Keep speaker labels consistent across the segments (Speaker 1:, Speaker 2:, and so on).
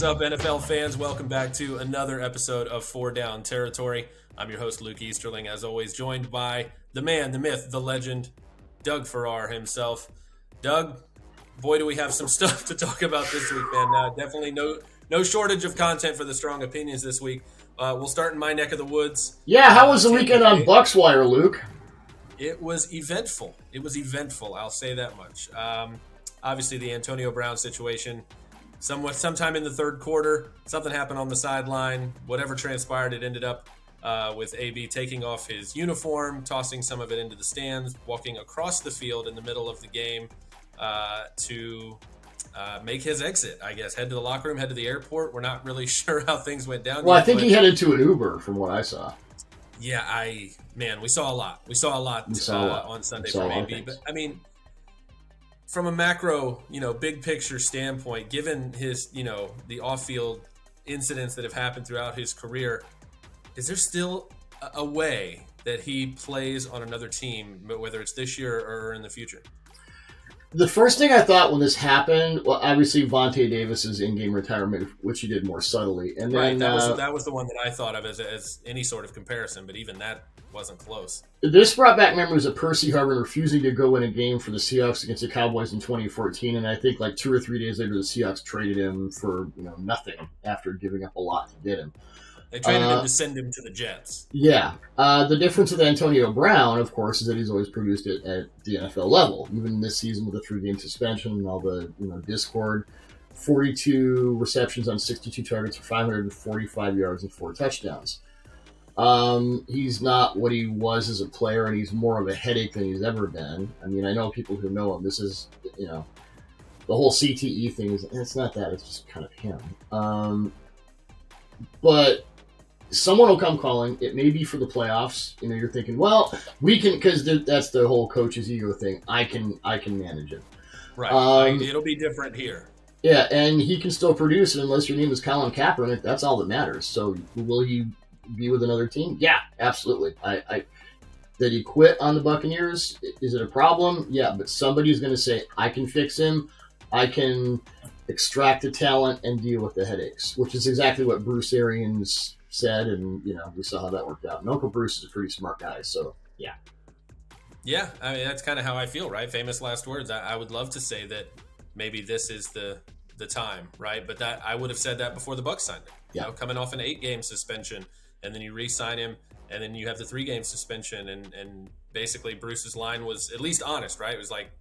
Speaker 1: up, NFL fans? Welcome back to another episode of Four Down Territory. I'm your host, Luke Easterling, as always, joined by the man, the myth, the legend, Doug Farrar himself. Doug, boy, do we have some stuff to talk about this week, man. Definitely no shortage of content for the strong opinions this week. We'll start in my neck of the woods.
Speaker 2: Yeah, how was the weekend on Bucks Wire, Luke?
Speaker 1: It was eventful. I'll say that much. Obviously, the Antonio Brown situation, sometime in the third quarter, something happened on the sideline. Whatever transpired, it ended up with AB taking off his uniform, tossing some of it into the stands, walking across the field in the middle of the game to make his exit, I guess. Head to the locker room, head to the airport. We're not really sure how things went down.
Speaker 2: Well, I think he headed to an Uber from what I saw.
Speaker 1: Yeah, we saw a lot. We saw a lot on Sunday from AB. But, I mean, from a macro, big picture standpoint, given his, the off-field incidents that have happened throughout his career, is there still a way that he plays on another team, whether it's this year or in the future?
Speaker 2: The first thing I thought when this happened, well, obviously Vontae Davis's in-game retirement, which he did more subtly, and then
Speaker 1: that was the one that I thought of as any sort of comparison, but even that wasn't close.
Speaker 2: This brought back memories of Percy Harvin refusing to go in a game for the Seahawks against the Cowboys in 2014, and I think like 2 or 3 days later, the Seahawks traded him for nothing after giving up a lot to get him.
Speaker 1: They traded him to send him to the Jets.
Speaker 2: Yeah. The difference with Antonio Brown, of course, is that he's always produced it at the NFL level. Even this season with a 3-game suspension and all the discord, 42 receptions on 62 targets for 545 yards and 4 touchdowns. He's not what he was as a player, and he's more of a headache than he's ever been. I mean, I know people who know him. This is, the whole CTE thing it's not that. It's just kind of him. But someone will come calling. It may be for the playoffs. You're thinking, well, we can, because that's the whole coach's ego thing. I can manage it.
Speaker 1: Right. It'll be different here.
Speaker 2: Yeah, and he can still produce, and unless your name is Colin Kaepernick, that's all that matters. So will he be with another team? Yeah, absolutely. Did he quit on the Buccaneers? Is it a problem? Yeah, but somebody's going to say, I can fix him. I can extract the talent and deal with the headaches, which is exactly what Bruce Arians said, and we saw how that worked out. And Uncle Bruce is a pretty smart guy, so yeah.
Speaker 1: Yeah, I mean that's kind of how I feel, right? Famous last words. I would love to say that maybe this is the time, right? But that I would have said that before the Bucs signed him.
Speaker 2: Yeah.
Speaker 1: Coming off an 8-game suspension, and then you re-sign him, and then you have the 3-game suspension, and basically Bruce's line was at least honest, right? It was like,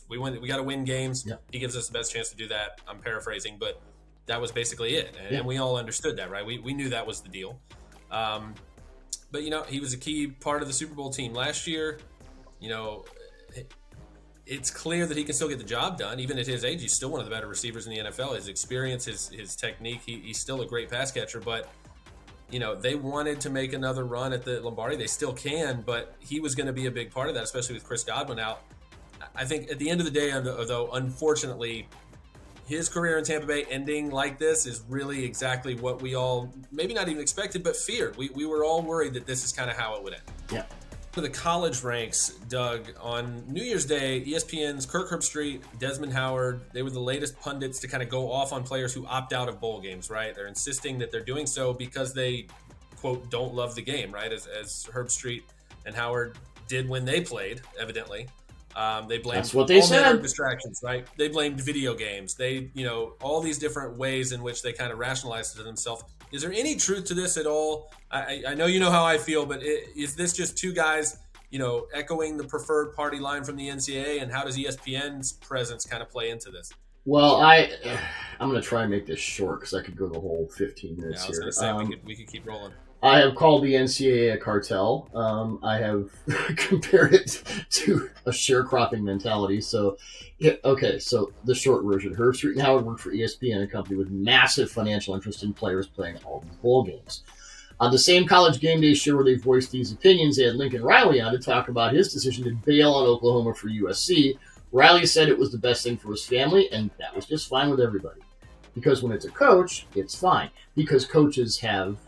Speaker 1: we got to win games. Yeah. He gives us the best chance to do that. I'm paraphrasing, but that was basically it. And we all understood that, right? We knew that was the deal. But, he was a key part of the Super Bowl team last year. It's clear that he can still get the job done. Even at his age, he's still one of the better receivers in the NFL. His experience, his technique, he's still a great pass catcher. But, they wanted to make another run at the Lombardi. They still can, but he was going to be a big part of that, especially with Chris Godwin out. I think at the end of the day, though, unfortunately, his career in Tampa Bay ending like this is really exactly what we all maybe not even expected, but feared. We were all worried that this is kind of how it would end.
Speaker 2: Yeah.
Speaker 1: For the college ranks, Doug, on New Year's Day, ESPN's Kirk, Herbstreit, Desmond, Howard, they were the latest pundits to kind of go off on players who opt out of bowl games, right? They're insisting that they're doing so because they, quote, don't love the game, right? As Herbstreit and Howard did when they played, evidently. They blamed
Speaker 2: That's what they said.
Speaker 1: Distractions, right? They blamed video games. They, all these different ways in which they kind of rationalized it to themselves. Is there any truth to this at all? I know you know how I feel, but is this just two guys, echoing the preferred party line from the NCAA? And how does ESPN's presence kind of play into this?
Speaker 2: Well, I'm going to try and make this short because I could go the whole 15 minutes here.
Speaker 1: I was going to say we could keep rolling.
Speaker 2: I have called the NCAA a cartel. I have compared it to a sharecropping mentality. So, so the short version. Herbstreit and Howard worked for ESPN, a company with massive financial interest in players playing all these bowl games. On the same College Game Day show where they voiced these opinions, they had Lincoln Riley on to talk about his decision to bail on Oklahoma for USC. Riley said it was the best thing for his family, and that was just fine with everybody. Because when it's a coach, it's fine. Because coaches have,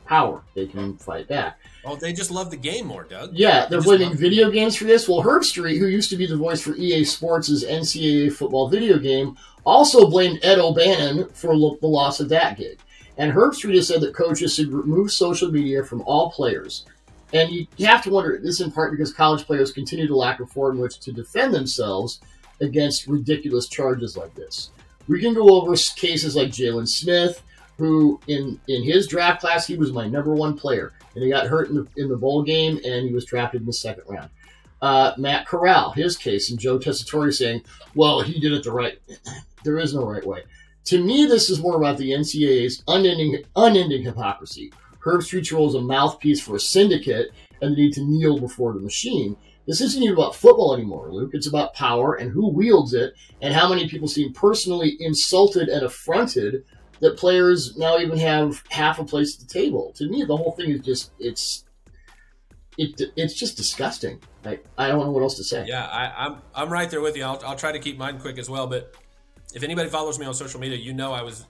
Speaker 2: power. They can fight back.
Speaker 1: Oh, they just love the game more, Doug.
Speaker 2: Yeah, they're blaming video games for this. Well, Herbstreit, who used to be the voice for EA Sports' NCAA football video game, also blamed Ed O'Bannon for the loss of that gig. And Herbstreit has said that coaches should remove social media from all players. And you have to wonder, this in part because college players continue to lack a forum in which to defend themselves against ridiculous charges like this. We can go over cases like Jalen Smith, who in his draft class, he was my number one player. And he got hurt in the bowl game, and he was drafted in the second round. Matt Corral, his case, and Joe Tessitore saying, well, he did it the right There is no right way. To me, this is more about the NCAA's unending hypocrisy. Herbstreit's role as a mouthpiece for a syndicate and the need to kneel before the machine. This isn't even about football anymore, Luke. It's about power and who wields it and how many people seem personally insulted and affronted that players now even have half a place at the table. To me, the whole thing is just, it's just disgusting. I don't know what else to say.
Speaker 1: Yeah, I'm right there with you. I'll try to keep mine quick as well. But if anybody follows me on social media, I was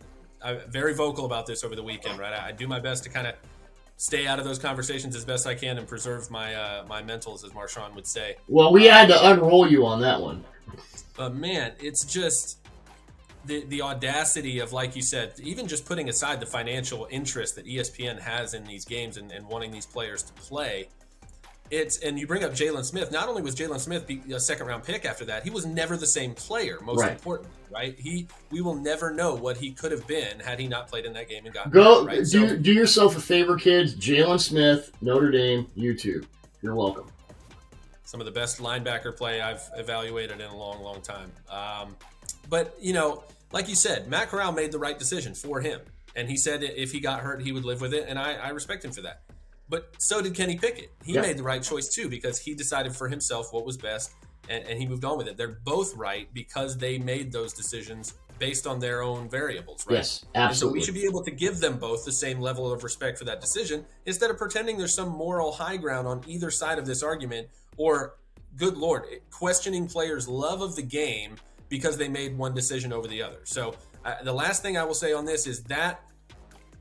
Speaker 1: very vocal about this over the weekend, right? I do my best to kind of stay out of those conversations as best I can and preserve my my mentals, as Marshawn would say.
Speaker 2: Well, we had to unroll you on that one.
Speaker 1: But man, it's just the audacity of, like you said, even just putting aside the financial interest that ESPN has in these games and wanting these players to play. And you bring up Jalen Smith. Not only was Jalen Smith a second-round pick after that, he was never the same player, most importantly, right? We will never know what he could have been had he not played in that game and gotten
Speaker 2: Go,
Speaker 1: right?
Speaker 2: do yourself a favor, kids. Jalen Smith, Notre Dame, YouTube. You're welcome.
Speaker 1: Some of the best linebacker play I've evaluated in a long, long time. But, like you said, Matt Corral made the right decision for him. And he said if he got hurt, he would live with it, and I respect him for that. But so did Kenny Pickett. He made the right choice, too, because he decided for himself what was best, and he moved on with it. They're both right because they made those decisions based on their own variables, right?
Speaker 2: Yes, absolutely.
Speaker 1: And so we should be able to give them both the same level of respect for that decision instead of pretending there's some moral high ground on either side of this argument or, good Lord, questioning players' love of the game because they made one decision over the other. So the last thing I will say on this is that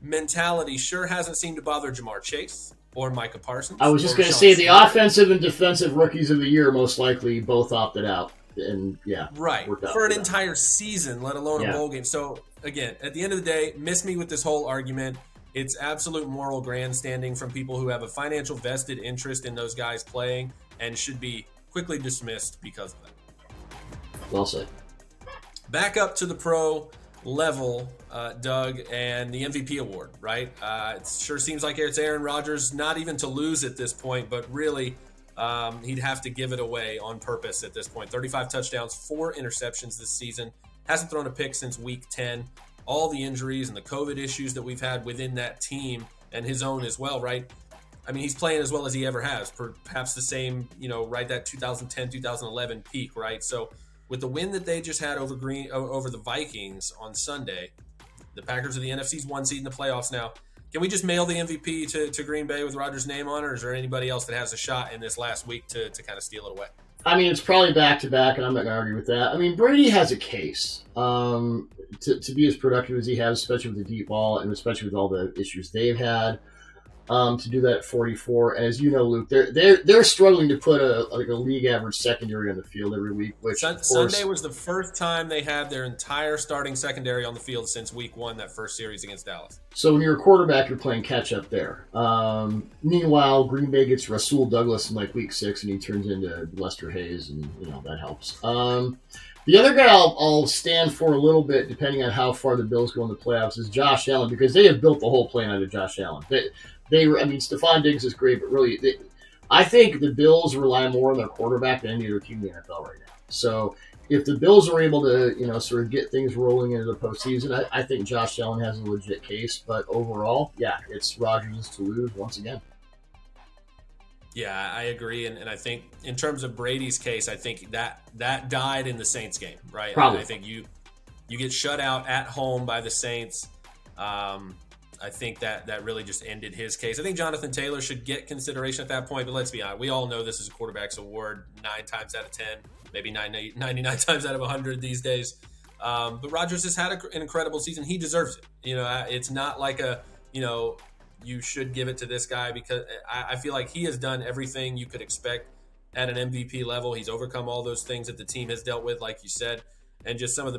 Speaker 1: mentality sure hasn't seemed to bother Jamar Chase or Micah Parsons.
Speaker 2: I was just going to say the offensive and defensive rookies of the year most likely both opted out. And
Speaker 1: right, for an entire season, let alone a bowl game. So again, at the end of the day, miss me with this whole argument. It's absolute moral grandstanding from people who have a financial vested interest in those guys playing and should be quickly dismissed because of that.
Speaker 2: Well said.
Speaker 1: Back up to the pro level, Doug, and the MVP award, right? It sure seems like it's Aaron Rodgers, not even to lose at this point, but really he'd have to give it away on purpose at this point. 35 touchdowns, 4 interceptions this season. Hasn't thrown a pick since week 10. All the injuries and the COVID issues that we've had within that team and his own as well, right? I mean, he's playing as well as he ever has, perhaps the same, right, that 2010, 2011 peak, right? So with the win that they just had over the Vikings on Sunday, the Packers are the NFC's 1 seed in the playoffs now. Can we just mail the MVP to Green Bay with Rodgers' name on it, or is there anybody else that has a shot in this last week to kind of steal it away?
Speaker 2: I mean, it's probably back-to-back, and I'm not going to argue with that. I mean, Brady has a case to be as productive as he has, especially with the deep ball and especially with all the issues they've had. To do that at 44, and as you know, Luke, they're struggling to put a league average secondary on the field every week. Which
Speaker 1: Sunday was the first time they had their entire starting secondary on the field since week 1, that first series against Dallas. So
Speaker 2: when you're a quarterback, you're playing catch up there. Meanwhile, Green Bay gets Rasul Douglas in week 6, and he turns into Lester Hayes, and that helps. The other guy I'll stand for a little bit, depending on how far the Bills go in the playoffs, is Josh Allen, because they have built the whole plan out of Josh Allen. Stephon Diggs is great, but really, I think the Bills rely more on their quarterback than any other team in the NFL right now. So if the Bills are able to, sort of get things rolling into the postseason, I think Josh Allen has a legit case. But overall, it's Rodgers to lose once again.
Speaker 1: Yeah, I agree, and I think in terms of Brady's case, I think that died in the Saints game, right?
Speaker 2: Probably.
Speaker 1: I think you get shut out at home by the Saints. I think that really just ended his case. I think Jonathan Taylor should get consideration at that point, but let's be honest. We all know this is a quarterback's award 9 times out of 10, maybe 99 times out of 100 these days. But Rodgers has had an incredible season. He deserves it. It's not like you should give it to this guy, because I feel like he has done everything you could expect at an MVP level. He's overcome all those things that the team has dealt with, like you said, and just some of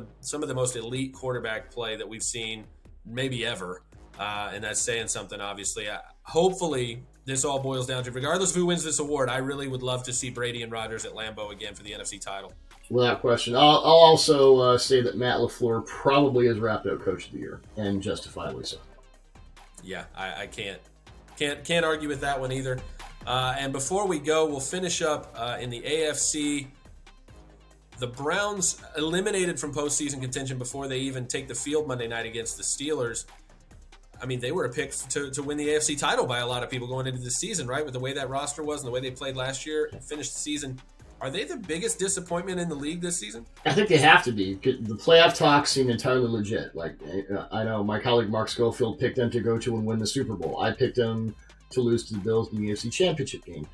Speaker 1: the most elite quarterback play that we've seen maybe ever. And that's saying something, obviously. Hopefully, this all boils down to, regardless of who wins this award, I really would love to see Brady and Rodgers at Lambeau again for the NFC title. Without
Speaker 2: question. I'll also say that Matt LaFleur probably is wrapped up Coach of the Year, and justifiably so.
Speaker 1: Yeah, I can't argue with that one either. And before we go, we'll finish up in the AFC. The Browns eliminated from postseason contention before they even take the field Monday night against the Steelers. I mean, they were a pick to win the AFC title by a lot of people going into the season, right? With the way that roster was and the way they played last year and finished the season. Are they the biggest disappointment in the league this season?
Speaker 2: I think they have to be. The playoff talks seem entirely legit. Like, I know my colleague Mark Schofield picked them to go to and win the Super Bowl. I picked them to lose to the Bills in the AFC Championship game.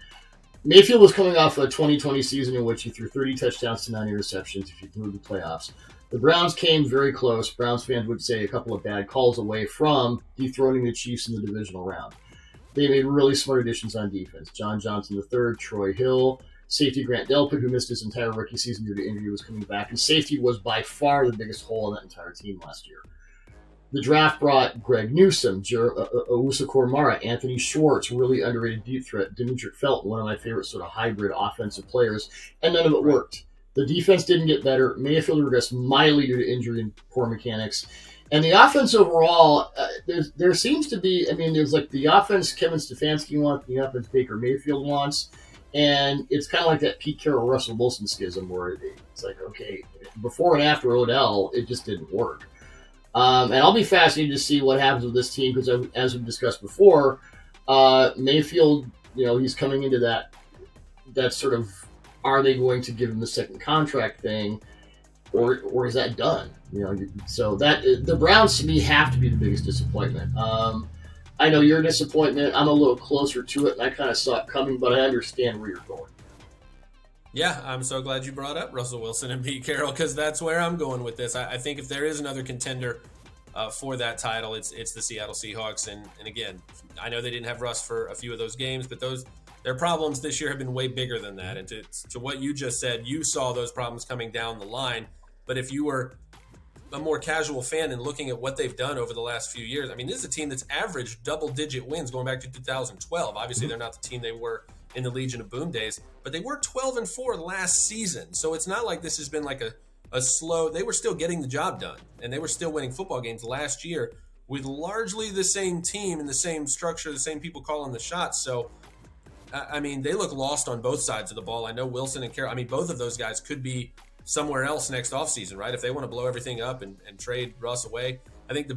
Speaker 2: Mayfield was coming off a 2020 season in which he threw 30 touchdowns to 9 interceptions if you include the playoffs. The Browns came very close. Browns fans would say a couple of bad calls away from dethroning the Chiefs in the divisional round. They made really smart additions on defense. John Johnson III, Troy Hill, safety Grant Delpit, who missed his entire rookie season due to injury, was coming back. And safety was by far the biggest hole in that entire team last year. The draft brought Greg Newsome, Owusu Koramoah, Anthony Schwartz, really underrated deep threat, Dimitri Felton, one of my favorite sort of hybrid offensive players, and none of it worked. The defense didn't get better. Mayfield regressed mildly due to injury and poor mechanics. And the offense overall, there seems to be, there's like the offense Kevin Stefanski wants, the offense Baker Mayfield wants, and it's kind of like that Pete Carroll, Russell Wilson schism where it's like, okay, before and after Odell, it just didn't work. And I'll be fascinated to see what happens with this team because, as we've discussed before, Mayfield, he's coming into that sort of, are they going to give him the second contract thing, or is that done? So that the Browns to me have to be the biggest disappointment. I know you're a disappointment. I'm a little closer to it, and I kind of saw it coming, but I understand where you're going.
Speaker 1: Yeah, I'm so glad you brought up Russell Wilson and Pete Carroll because that's where I'm going with this. I think if there is another contender for that title, it's the Seattle Seahawks. And again, I know they didn't have Russ for a few of those games, but their problems this year have been way bigger than that. And to what you just said, you saw those problems coming down the line. But if you were a more casual fan and looking at what they've done over the last few years, this is a team that's averaged double-digit wins going back to 2012. Obviously, they're not the team they were in the Legion of Boom days, but they were 12-4 last season. So it's not like this has been like a slow. They were still getting the job done, and they were still winning football games last year with largely the same team and the same structure, the same people calling the shots. So, they look lost on both sides of the ball. I know Wilson and Carroll, both of those guys could be somewhere else next offseason, right? If they want to blow everything up and trade Russ away. I think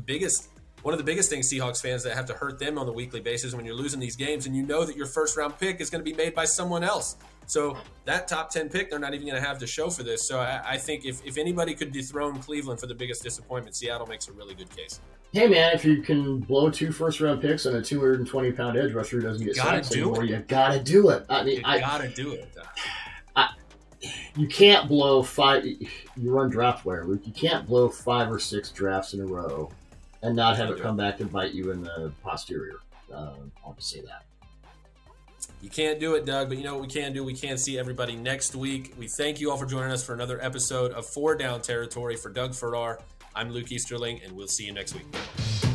Speaker 1: one of the biggest things Seahawks fans that have to hurt them on the weekly basis when you're losing these games and you know that your first round pick is going to be made by someone else. So that top 10 pick, they're not even going to have to show for this. So I think if anybody could dethrone Cleveland for the biggest disappointment, Seattle makes a really good case.
Speaker 2: Hey, man, if you can blow 2 first-round picks on a 220-pound edge rusher who doesn't get sacks anymore, you got to do it.
Speaker 1: You got to do it.
Speaker 2: You can't blow 5. You run DraftWire, Luke. You can't blow 5 or 6 drafts in a row and not have it come back to bite you in the posterior. I'll just say that.
Speaker 1: You can't do it, Doug, but you know what we can do? We can see everybody next week. We thank you all for joining us for another episode of 4 Down Territory. For Doug Farrar, I'm Luke Easterling, and we'll see you next week.